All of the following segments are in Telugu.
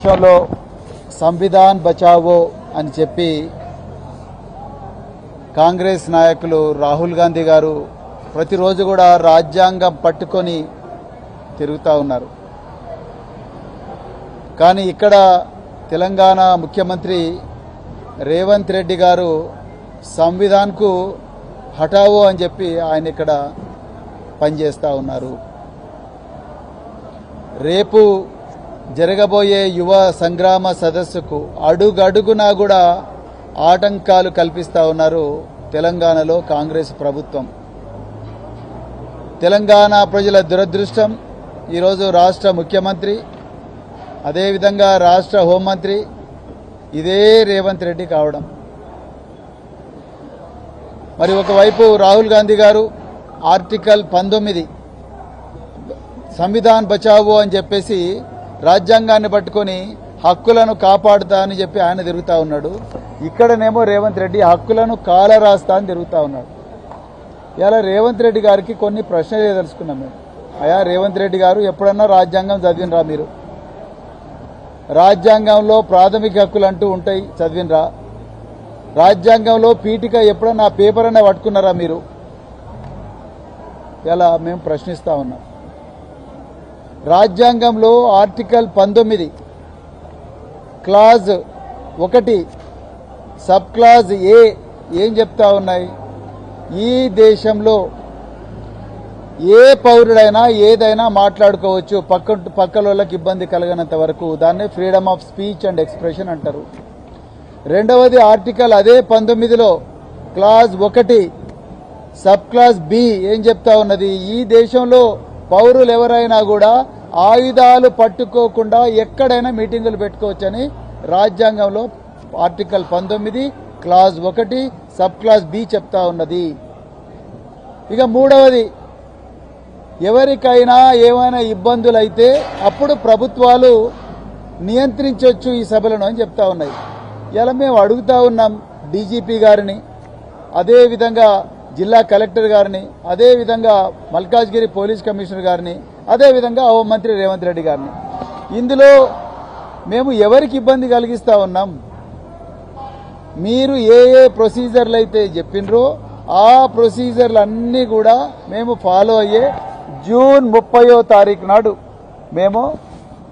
దేశంలో సంవిధాన్ బచావో అని చెప్పి కాంగ్రెస్ నాయకులు రాహుల్ గాంధీ గారు ప్రతిరోజు కూడా రాజ్యాంగం పట్టుకొని తిరుగుతూ ఉన్నారు. కానీ ఇక్కడ తెలంగాణ ముఖ్యమంత్రి రేవంత్ రెడ్డి గారు సంవిధాన్కు హటావో అని చెప్పి ఆయన ఇక్కడ పనిచేస్తూ ఉన్నారు. రేపు జరగబోయే యువ సంగ్రామ సదస్సుకు అడుగడుగునా కూడా ఆటంకాలు కల్పిస్తూ ఉన్నారు తెలంగాణలో కాంగ్రెస్ ప్రభుత్వం. తెలంగాణ ప్రజల దురదృష్టం ఈరోజు రాష్ట్ర ముఖ్యమంత్రి, అదేవిధంగా రాష్ట్ర హోంమంత్రి ఇదే రేవంత్ రెడ్డి కావడం. మరి ఒకవైపు రాహుల్ గాంధీ గారు ఆర్టికల్ 19 సంవిధాన్ బచావో అని చెప్పేసి రాజ్యాంగాన్ని పట్టుకొని హక్కులను కాపాడుతా అని చెప్పి ఆయన తిరుగుతూ ఉన్నాడు. ఇక్కడనేమో రేవంత్ రెడ్డి హక్కులను కాలరాస్తా అని తిరుగుతూ ఉన్నాడు. ఇలా రేవంత్ రెడ్డి గారికి కొన్ని ప్రశ్నలు తెలుసుకున్నాం మేము. అయ్యా రేవంత్ రెడ్డి గారు ఎప్పుడన్నా రాజ్యాంగం చదివినరా? మీరు రాజ్యాంగంలో ప్రాథమిక హక్కులు అంటూ ఉంటాయి, చదివినరా? రాజ్యాంగంలో పీఠిక ఎప్పుడన్నా పేపర్ అన్నా పట్టుకున్నారా మీరు? ఇలా మేము ప్రశ్నిస్తూ ఉన్నాం. రాజ్యాంగంలో ఆర్టికల్ 19 క్లాజ్ 1 సబ్ క్లాజ్ ఏ ఏం చెప్తా ఉన్నాయి? ఈ దేశంలో ఏ పౌరుడైనా ఏదైనా మాట్లాడుకోవచ్చు, పక్కల వాళ్ళకి ఇబ్బంది కలగనంత వరకు. దాన్నే freedom of speech and expression అంటారు. రెండవది ఆర్టికల్ అదే 19లో క్లాజ్ 1 సబ్ క్లాజ్ బి ఏం చెప్తా ఉన్నది? ఈ దేశంలో పౌరులు ఎవరైనా కూడా ఆయుధాలు పట్టుకోకుండా ఎక్కడైనా మీటింగులు పెట్టుకోవచ్చని రాజ్యాంగంలో article 19 clause 1 sub clause B చెప్తా ఉన్నది. ఇక మూడవది, ఎవరికైనా ఏమైనా ఇబ్బందులు అయితే అప్పుడు ప్రభుత్వాలు నియంత్రించవచ్చు ఈ సభలను అని చెప్తా ఉన్నాయి. ఇలా మేము అడుగుతా ఉన్నాం డీజీపీ గారిని, అదేవిధంగా జిల్లా కలెక్టర్ గారిని, అదేవిధంగా మల్కాజ్గిరి పోలీస్ కమిషనర్ గారిని, అదేవిధంగా హోంమంత్రి రేవంత్ రెడ్డి గారిని. ఇందులో మేము ఎవరికి ఇబ్బంది కలిగిస్తా ఉన్నాం? మీరు ఏ ఏ ప్రొసీజర్లు అయితే చెప్పినరో ఆ ప్రొసీజర్లన్నీ కూడా మేము ఫాలో అయ్యే జూన్ 30వ తారీఖు నాడు మేము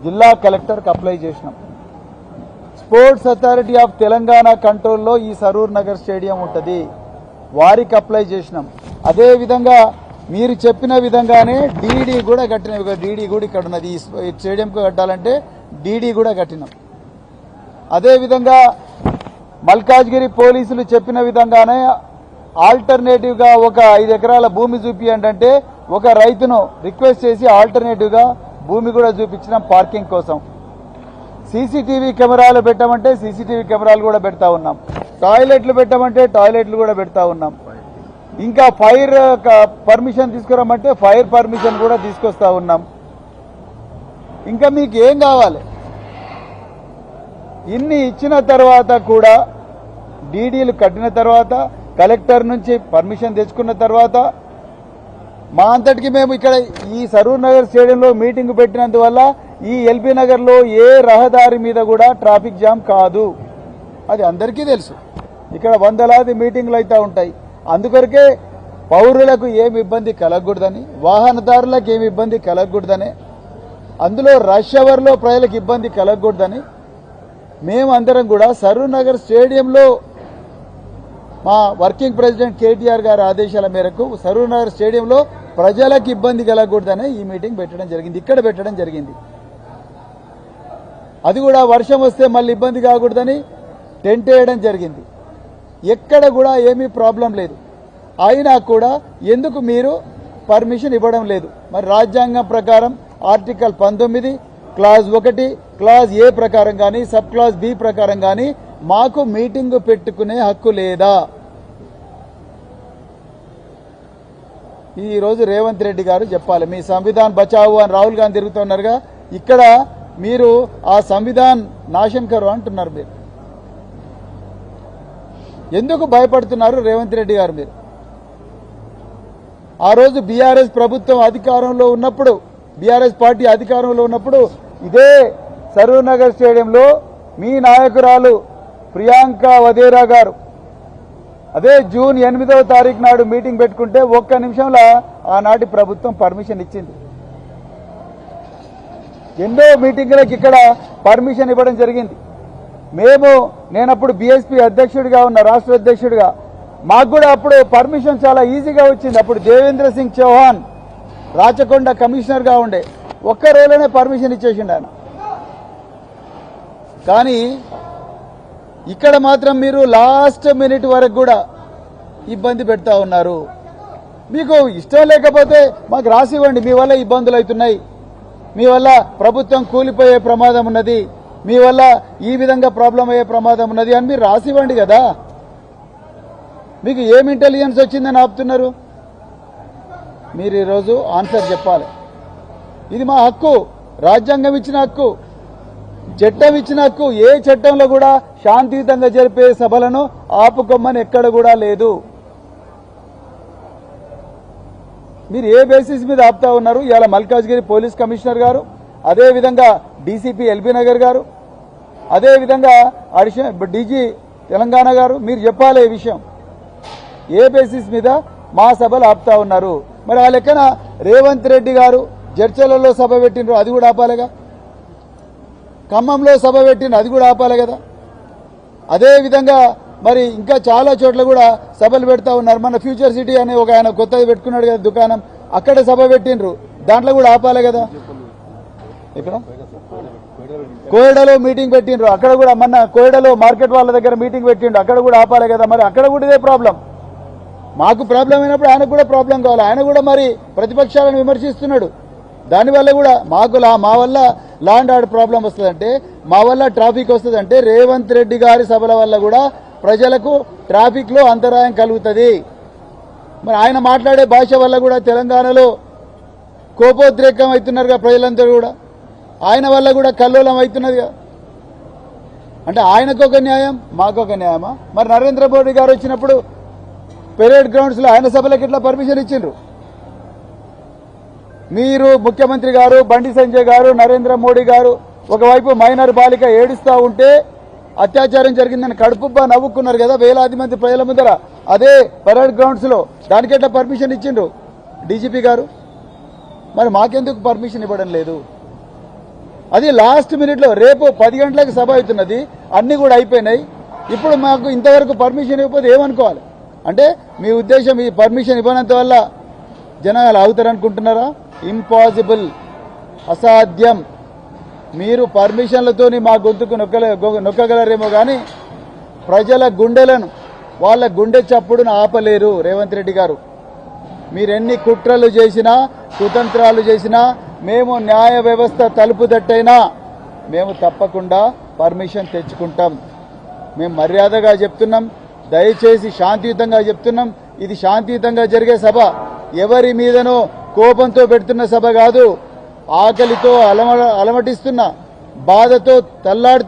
జిల్లా కలెక్టర్కి అప్లై చేసినాం. స్పోర్ట్స్ అథారిటీ ఆఫ్ తెలంగాణ కంట్రోల్లో ఈ సరూర్ నగర్ స్టేడియం ఉంటుంది, వారికి అప్లై చేసినాం. అదేవిధంగా మీరు చెప్పిన విధంగానే డీడీ కూడా కట్టినాం. డీడీ కూడా ఇక్కడ ఉన్నది, ఈ స్టేడియంకు కట్టాలంటే డీడీ కూడా కట్టినాం. అదేవిధంగా మల్కాజ్గిరి పోలీసులు చెప్పిన విధంగానే ఆల్టర్నేటివ్గా ఒక 5 ఎకరాల భూమి చూపియండి అంటే ఒక రైతును రిక్వెస్ట్ చేసి ఆల్టర్నేటివ్గా భూమి కూడా చూపించినాం పార్కింగ్ కోసం. సీసీటీవీ కెమెరాలు పెట్టామంటే సీసీటీవీ కెమెరాలు కూడా పెడతా ఉన్నాం. టాయిలెట్లు పెట్టామంటే టాయిలెట్లు కూడా పెడతా ఉన్నాం. ఇంకా ఫైర్ పర్మిషన్ తీసుకురామంటే ఫైర్ పర్మిషన్ కూడా తీసుకొస్తా ఉన్నాం. ఇంకా మీకు ఏం కావాలి? ఇన్ని ఇచ్చిన తర్వాత కూడా, డీడీలు కట్టిన తర్వాత, కలెక్టర్ నుంచి పర్మిషన్ తెచ్చుకున్న తర్వాత మా అంతటికి మేము ఇక్కడ ఈ సరూర్ నగర్ స్టేడియంలో మీటింగ్ పెట్టినందువల్ల ఈ ఎల్బీ నగర్లో ఏ రహదారి మీద కూడా ట్రాఫిక్ జామ్ కాదు. అది అందరికీ తెలుసు. ఇక్కడ వందలాది మీటింగ్లు అయితే ఉంటాయి. అందుకొరకే పౌరులకు ఏమి ఇబ్బంది కలగకూడదని, వాహనదారులకు ఏమి ఇబ్బంది కలగకూడదని, అందులో రష్ అవర్లో ప్రజలకు ఇబ్బంది కలగకూడదని మేమందరం కూడా సరూర్ నగర్ స్టేడియంలో మా వర్కింగ్ ప్రెసిడెంట్ కేటీఆర్ గారి ఆదేశాల మేరకు సరూర్ నగర్ స్టేడియంలో ప్రజలకు ఇబ్బంది కలగకూడదని ఈ మీటింగ్ పెట్టడం జరిగింది, ఇక్కడ పెట్టడం జరిగింది. అది కూడా వర్షం వస్తే మళ్ళీ ఇబ్బంది కాకూడదని టెంట్ వేయడం జరిగింది. ఎక్కడ కూడా ఏమీ ప్రాబ్లం లేదు. అయినా కూడా ఎందుకు మీరు పర్మిషన్ ఇవ్వడం లేదు? మరి రాజ్యాంగం ప్రకారం ఆర్టికల్ 19 క్లాజ్ 1 క్లాజ్ ఏ ప్రకారం కానీ సబ్ క్లాజ్ బి ప్రకారం కానీ మాకు మీటింగ్ పెట్టుకునే హక్కు లేదా? ఈరోజు రేవంత్ రెడ్డి గారు చెప్పాలి. మీ సంవిధాన్ బచావు అని రాహుల్ గాంధీ తిరుగుతున్నారుగా, ఇక్కడ మీరు ఆ సంవిధాన్ నాశనం కరు అంటున్నారు. మీరు ఎందుకు భయపడుతున్నారు రేవంత్ రెడ్డి గారు? మీరు ఆ రోజు బీఆర్ఎస్ ప్రభుత్వం అధికారంలో ఉన్నప్పుడు, బీఆర్ఎస్ పార్టీ అధికారంలో ఉన్నప్పుడు ఇదే సరూర్ నగర్ స్టేడియంలో మీ నాయకురాలు ప్రియాంక వధేరా గారు అదే జూన్ 8వ తారీఖు నాడు మీటింగ్ పెట్టుకుంటే ఒక్క నిమిషంలో ఆనాటి ప్రభుత్వం పర్మిషన్ ఇచ్చింది. ఎన్నో మీటింగులకు ఇక్కడ పర్మిషన్ ఇవ్వడం జరిగింది. నేనప్పుడు బీఎస్పీ అధ్యక్షుడిగా ఉన్న రాష్ట్ర అధ్యక్షుడిగా మాకు కూడా అప్పుడు పర్మిషన్ చాలా ఈజీగా వచ్చింది. అప్పుడు దేవేంద్ర సింగ్ చౌహాన్ రాచకొండ కమిషనర్గా ఉండే ఒక్క రోజులోనే పర్మిషన్ ఇచ్చేసిండు ఆయన. కానీ ఇక్కడ మాత్రం మీరు లాస్ట్ మినిట్ వరకు కూడా ఇబ్బంది పెడతా ఉన్నారు. మీకు ఇష్టం లేకపోతే మాకు రాసివ్వండి, మీ వల్ల ఇబ్బందులు అవుతున్నాయి, మీ వల్ల ప్రభుత్వం కూలిపోయే ప్రమాదం ఉన్నది, మీ వల్ల ఈ విధంగా ప్రాబ్లం అయ్యే ప్రమాదం ఉన్నది అని మీరు రాసివ్వండి కదా. మీకు ఏం ఇంటెలిజెన్స్ వచ్చిందని ఆపుతున్నారు? మీరు ఈరోజు ఆన్సర్ చెప్పాలి. ఇది మా హక్కు, రాజ్యాంగం ఇచ్చిన హక్కు, చట్టం ఇచ్చిన హక్కు. ఏ చట్టంలో కూడా శాంతియుతంగా జరిపే సభలను ఆపుకోమని ఎక్కడ కూడా లేదు. మీరు ఏ బేసిస్ మీద ఆపుతా ఉన్నారు? ఇవాళ మల్కాజ్గిరి పోలీస్ కమిషనర్ గారు, అదేవిధంగా డీసీపీ ఎల్బీ నగర్ గారు, అదేవిధంగా అడిషనల్ డీజీ తెలంగాణ గారు, మీరు చెప్పాలి ఈ విషయం. ఏ బేసిస్ మీద మా సభలు ఆపుతా ఉన్నారు? మరి ఆ లెక్కన రేవంత్ రెడ్డి గారు జడ్చలలో సభ పెట్టినరు, అది కూడా ఆపాలిగా. ఖమ్మంలో సభ పెట్టిన, అది కూడా ఆపాలి కదా. అదేవిధంగా మరి ఇంకా చాలా చోట్ల కూడా సభలు పెడతా ఉన్నారు. మన ఫ్యూచర్ సిటీ అనే ఒక ఆయన కొత్తది పెట్టుకున్నాడు కదా దుకాణం, అక్కడ సభ పెట్టినరు, దాంట్లో కూడా ఆపాలి కదా. ఇక్కడ కోయడలో మీటింగ్ పెట్టినరు, అక్కడ కూడా మొన్న కోయడలో మార్కెట్ వాళ్ళ దగ్గర మీటింగ్ పెట్టిండు, అక్కడ కూడా ఆపాలి కదా. మరి అక్కడ కూడా ఇదే ప్రాబ్లం. మాకు ప్రాబ్లం అయినప్పుడు ఆయనకు కూడా ప్రాబ్లం కావాలి. ఆయన కూడా మరి ప్రతిపక్షాలను విమర్శిస్తున్నాడు. దానివల్ల కూడా మా వల్ల లా అండ్ ఆర్డర్ ప్రాబ్లం వస్తుందంటే, మా వల్ల ట్రాఫిక్ వస్తుందంటే, రేవంత్ రెడ్డి గారి సభల వల్ల కూడా ప్రజలకు ట్రాఫిక్ లో అంతరాయం కలుగుతుంది. మరి ఆయన మాట్లాడే భాష వల్ల కూడా తెలంగాణలో కోపోద్రేకం అవుతున్నారుగా ప్రజలందరూ కూడా. ఆయన వల్ల కూడా కల్లోలం అవుతున్నదిగా. అంటే ఆయనకు ఒక న్యాయం, మాకు ఒక న్యాయమా? మరి నరేంద్ర మోడీ గారు వచ్చినప్పుడు పెరేడ్ గ్రౌండ్స్ లో ఆయన సభలకు ఇట్లా పర్మిషన్ ఇచ్చిండ్రు. మీరు ముఖ్యమంత్రి గారు, బండి సంజయ్ గారు, నరేంద్ర మోడీ గారు ఒకవైపు మైనర్ బాలిక ఏడుస్తూ ఉంటే అత్యాచారం జరిగిందని కడుపుబ్బా నవ్వుకున్నారు కదా వేలాది మంది ప్రజల ముందర. అదే పరేడ్ గ్రౌండ్స్ లో దానికి ఎట్లా పర్మిషన్ ఇచ్చిండ్రు డీజీపీ గారు? మరి మాకెందుకు పర్మిషన్ ఇవ్వడం లేదు? అది లాస్ట్ మినిట్ లో, రేపు 10 గంటలకు సభ అవుతున్నది, అన్ని కూడా అయిపోయినాయి. ఇప్పుడు మాకు ఇంతవరకు పర్మిషన్ ఇవ్వకపోతే ఏమనుకోవాలి? అంటే మీ ఉద్దేశం ఈ పర్మిషన్ ఇవ్వనంత వల్ల జనాలు అవుతారనుకుంటున్నారా? ఇంపాసిబుల్, అసాధ్యం. మీరు పర్మిషన్లతోని మా గొంతుకు నొక్కగలరేమో కానీ ప్రజల గుండెలను, వాళ్ళ గుండె చప్పుడును ఆపలేరు రేవంత్ రెడ్డి గారు. మీరెన్ని కుట్రలు చేసినా, కుతంత్రాలు చేసినా, మేము న్యాయ వ్యవస్థ తలుపు తట్టైనా మేము తప్పకుండా పర్మిషన్ తెచ్చుకుంటాం. మేము మర్యాదగా చెప్తున్నాం, దయచేసి శాంతియుతంగా చెప్తున్నాం. ఇది శాంతియుతంగా జరిగే సభ, ఎవరి మీదనో కోపంతో పెడుతున్న సభ కాదు. ఆకలితో అలమటిస్తున్న, బాధతో తల్లాడుతున్న